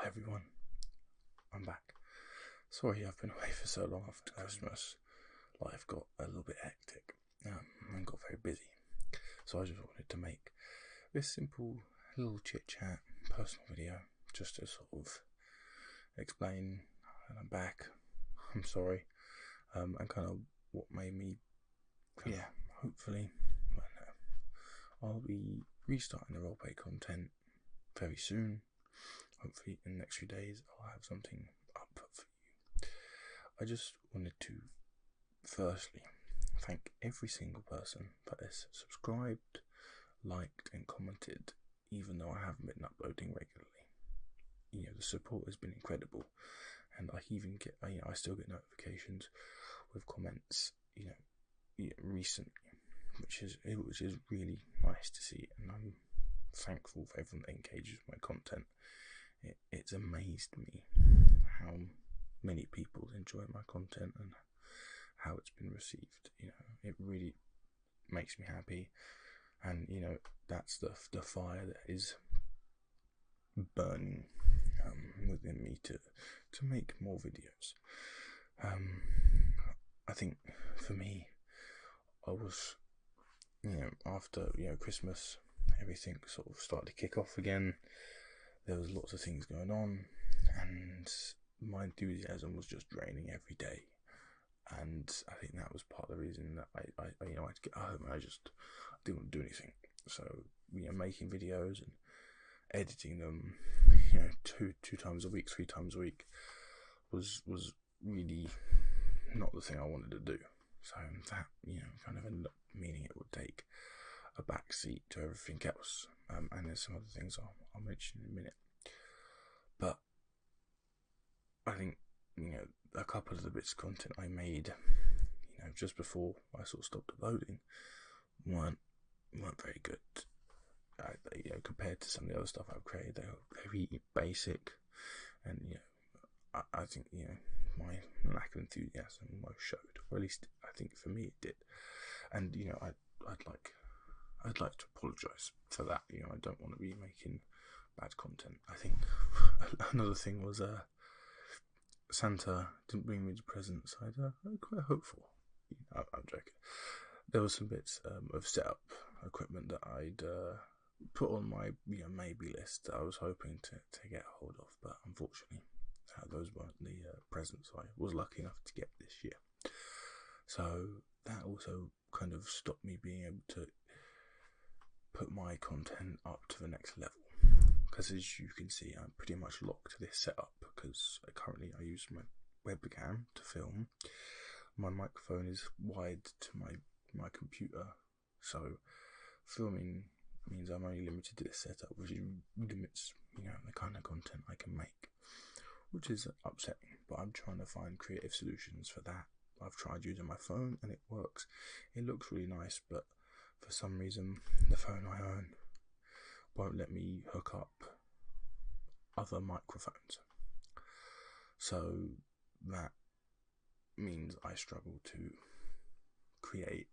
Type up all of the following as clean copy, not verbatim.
everyone, I'm back. Sorry I've been away for so long after Christmas. Life got a little bit hectic and got very busy. So I just wanted to make this simple little chit chat, personal video, just to sort of explain that I'm back. I'm sorry. And kind of what made me, hopefully, I'll be restarting the roleplay content very soon. Hopefully in the next few days I'll have something up for you. I just wanted to firstly thank every single person that has subscribed, liked and commented, even though I haven't been uploading regularly. You know, the support has been incredible, and I even get, I still get notifications with comments, recently, which is really nice to see, and I'm thankful for everyone that engages with my content. It's amazed me how many people enjoy my content and how it's been received. It really makes me happy, and that's the fire that is burning within me to make more videos. I think for me, I was, after Christmas, everything sort of started to kick off again. There was lots of things going on, and my enthusiasm was just draining every day. And I think that was part of the reason that I had to get home and I didn't want to do anything. So, making videos and editing them, two times a week, 3 times a week was really not the thing I wanted to do. So that, kind of ended up meaning it would take a backseat to everything else. And there's some other things I'll mention in a minute. But I think, a couple of the bits of content I made, just before I sort of stopped uploading, weren't very good. Compared to some of the other stuff I've created, they were very basic, and I think my lack of enthusiasm most showed, or at least I think for me it did. And I'd like to apologise for that. I don't want to be making bad content. I think another thing was Santa didn't bring me the presents. I was quite hopeful. I'm joking. There were some bits of setup equipment that I'd put on my maybe list that I was hoping to get hold of, but unfortunately those weren't the presents I was lucky enough to get this year. So that also kind of stopped me being able to put my content up to the next level, because as you can see, I'm pretty much locked to this setup, because currently I use my webcam to film. My microphone is wired to my computer, so filming means I'm only limited to this setup, which limits the kind of content I can make, which is upsetting. But I'm trying to find creative solutions for that. I've tried using my phone and it works. It looks really nice, but for some reason the phone I own won't let me hook up other microphones. So that means I struggle to create,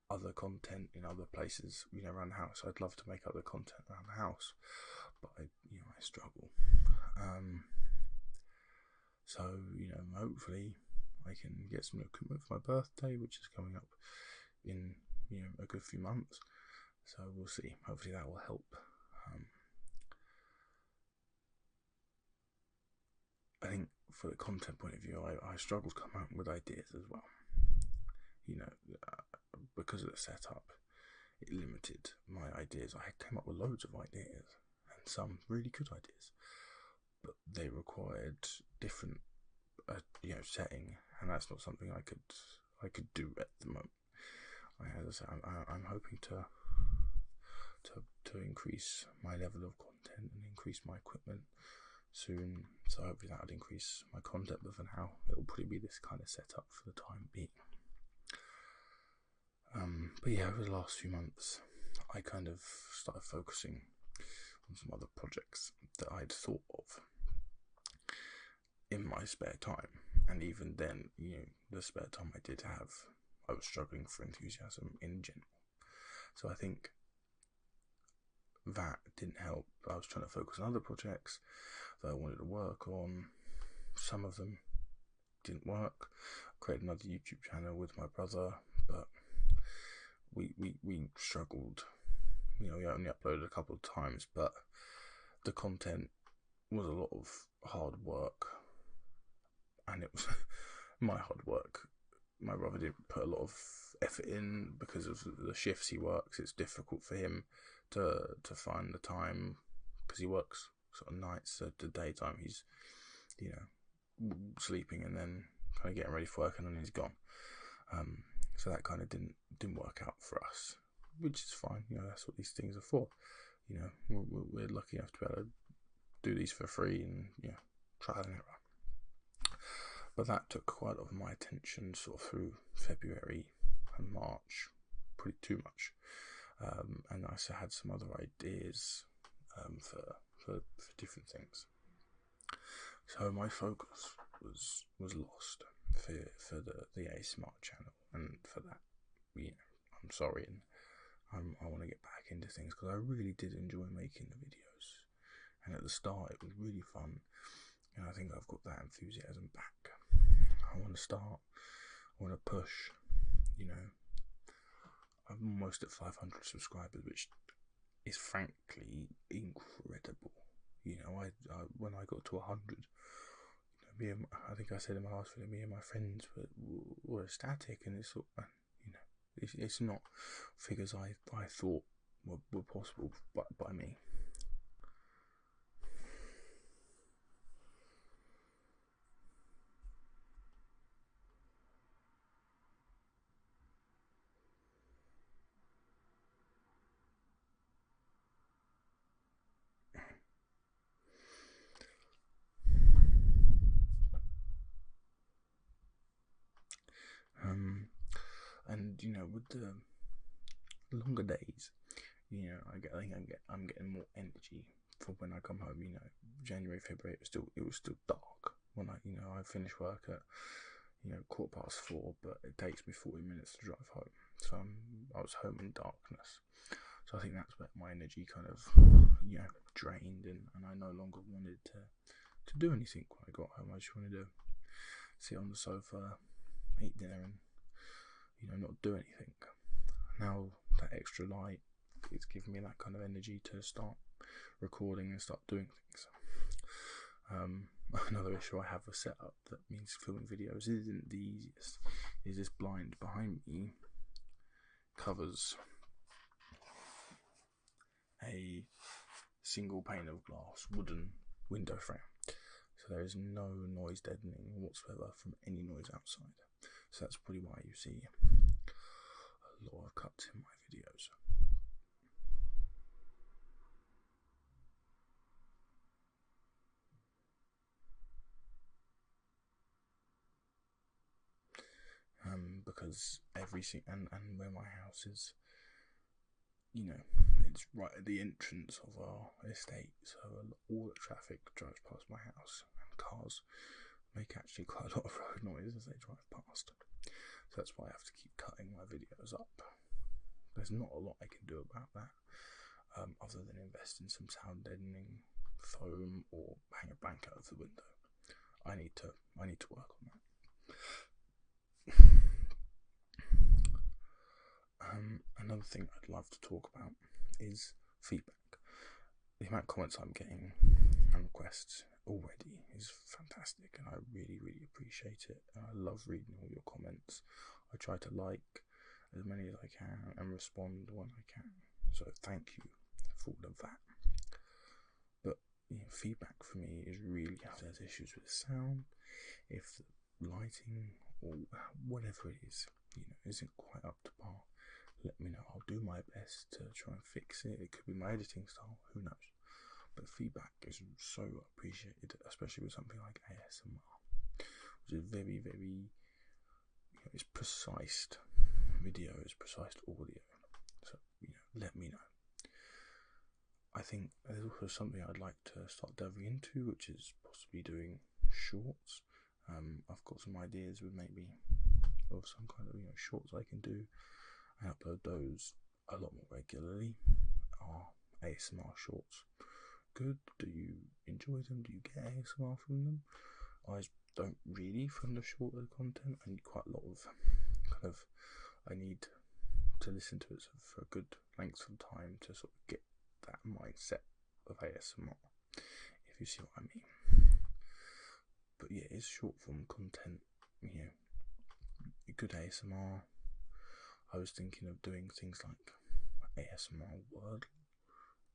other content in other places, around the house. I'd love to make other content around the house, but I struggle. So, hopefully I can get some equipment for my birthday, which is coming up in, a good few months. So we'll see. Hopefully that will help. I think for the content point of view, I struggle to come up with ideas as well. Because of the setup, it limited my ideas. I came up with loads of ideas, and some really good ideas, but they required different, setting, and that's not something I could do at the moment. As I say, I'm hoping to increase my level of content and increase my equipment soon, so hopefully that would increase my content, but for now it will probably be this kind of setup for the time being. But yeah, over the last few months I kind of started focusing on some other projects that I'd thought of in my spare time, and even then, the spare time I did have, I was struggling for enthusiasm in general. So I think that didn't help. I was trying to focus on other projects that I wanted to work on. Some of them didn't work. I created another YouTube channel with my brother, but we struggled. We only uploaded a couple of times, but the content was a lot of hard work, and it was my hard work. My brother didn't put a lot of effort in because of the shifts he works. It's difficult for him to find the time because he works sort of nights, so the daytime he's sleeping and then kind of getting ready for work, and then he's gone. So that kind of didn't work out for us, which is fine. That's what these things are for. We're lucky enough to be able to do these for free and trial and error. But that took quite a lot of my attention sort of through February and March, pretty too much. And I also had some other ideas for different things. So my focus was lost for the ASMR channel, and for that, I'm sorry, and I want to get back into things because I really did enjoy making the videos. And at the start, it was really fun, and I think I've got that enthusiasm back. I want to start. I want to push. I'm almost at 500 subscribers, which is frankly incredible. When I got to 100, I think I said in my last video, me and my friends were ecstatic, and it's not figures I thought were possible by me. And with the longer days, I'm getting more energy for when I come home. January, February, it was still dark when I finish work at 4:15, but it takes me 40 minutes to drive home. So I was home in darkness. So I think that's where my energy kind of drained, and I no longer wanted to do anything when I got home. I just wanted to sit on the sofa, eat dinner, and not do anything. Now that extra light, it's giving me that kind of energy to start recording and start doing things. Another issue I have with setup that means filming videos isn't the easiest is this blind behind me covers a single pane of glass wooden window frame, so there is no noise deadening whatsoever from any noise outside. So that's probably why you see a lot of cuts in my videos. Because everything, and where my house is, it's right at the entrance of our estate, so all the traffic drives past my house, and cars make actually quite a lot of road noise as they drive past. So that's why I have to keep cutting my videos up. There's not a lot I can do about that, other than invest in some sound deadening foam or hang a blanket out of the window. I need to work on that. Another thing I'd love to talk about is feedback. The amount of comments I'm getting and requests already is fantastic, and I really, really appreciate it. And I love reading all your comments. I try to like as many as I can and respond when I can. So thank you for all of that. But feedback for me is really if there's issues with the sound, if the lighting or whatever it is, isn't quite up to par. Let me know. I'll do my best to try and fix it. It could be my editing style, who knows. But feedback is so appreciated, especially with something like ASMR, which is very, very, it's precise video, it's precise audio. So, let me know. I think there's also something I'd like to start delving into, which is possibly doing shorts. I've got some ideas with maybe of some kind of shorts I can do and upload those a lot more regularly. Our ASMR shorts good? Do you enjoy them? Do you get ASMR from them? I don't really from the shorter content. I need quite a lot of I need to listen to it for a good length of time to sort of get that mindset of ASMR, if you see what I mean. But yeah, it's short form content, good ASMR. I was thinking of doing things like ASMR word,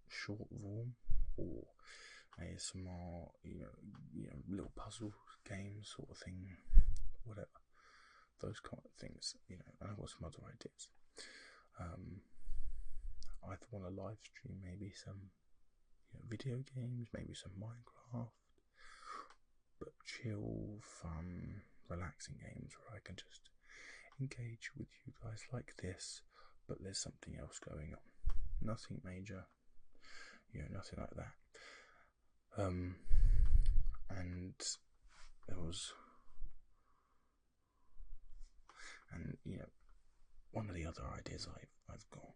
short form, or ASMR, little puzzle games sort of thing, whatever. Those kind of things, and I've got some other ideas. I want to live stream maybe some video games, maybe some Minecraft, but chill, fun, relaxing games where I can just engage with you guys like this, but there's something else going on. Nothing major, nothing like that. And there was, one of the other ideas I've got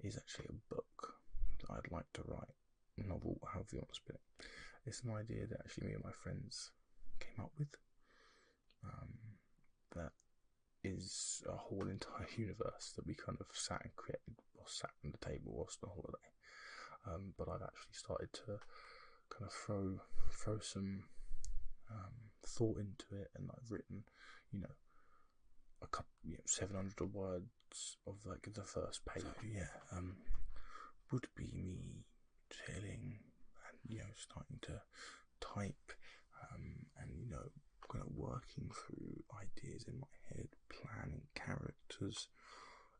is actually a book that I'd like to write, a novel, however you want to spell it. It's an idea that actually me and my friends came up with. That is a whole entire universe that we kind of sat and created, or sat on the table whilst on holiday. But I've actually started to kind of throw some thought into it, and I've written, a couple, 700 words of like the first page. So, would be me chilling and starting to type, and kind of working through ideas in my head, planning characters,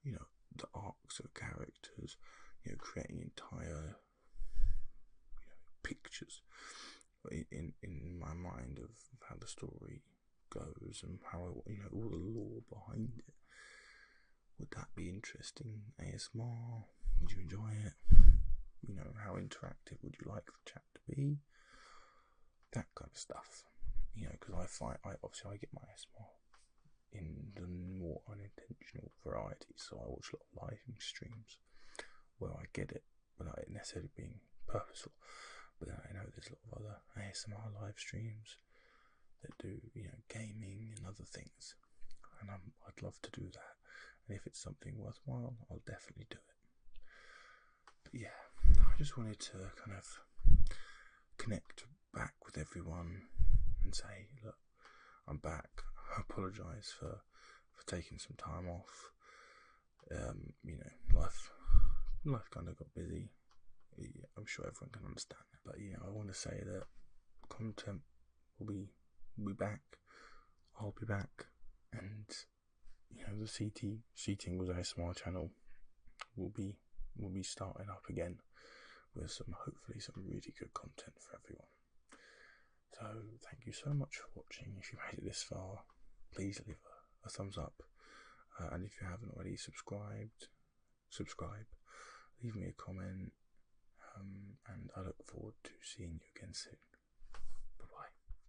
the arcs of characters, creating entire pictures in my mind of how the story goes and how all the lore behind it. Would that be interesting? ASMR? Would you enjoy it? How interactive would you like the chat to be? That kind of stuff. Because I get my ASMR in the more unintentional variety. So I watch a lot of live streams where I get it without it necessarily being purposeful. But then I know there's a lot of other ASMR live streams that do, gaming and other things. And I'd love to do that. And if it's something worthwhile, I'll definitely do it. But yeah, I just wanted to kind of connect back with everyone and say, look, I'm back. I apologise for taking some time off. Life kind of got busy. I'm sure everyone can understand that. But I want to say that content will be back. I'll be back, and the Seating with ASMR channel will be starting up again with hopefully some really good content for everyone. So thank you so much for watching. If you made it this far, please leave a thumbs up, and if you haven't already, subscribe, leave me a comment, and I look forward to seeing you again soon.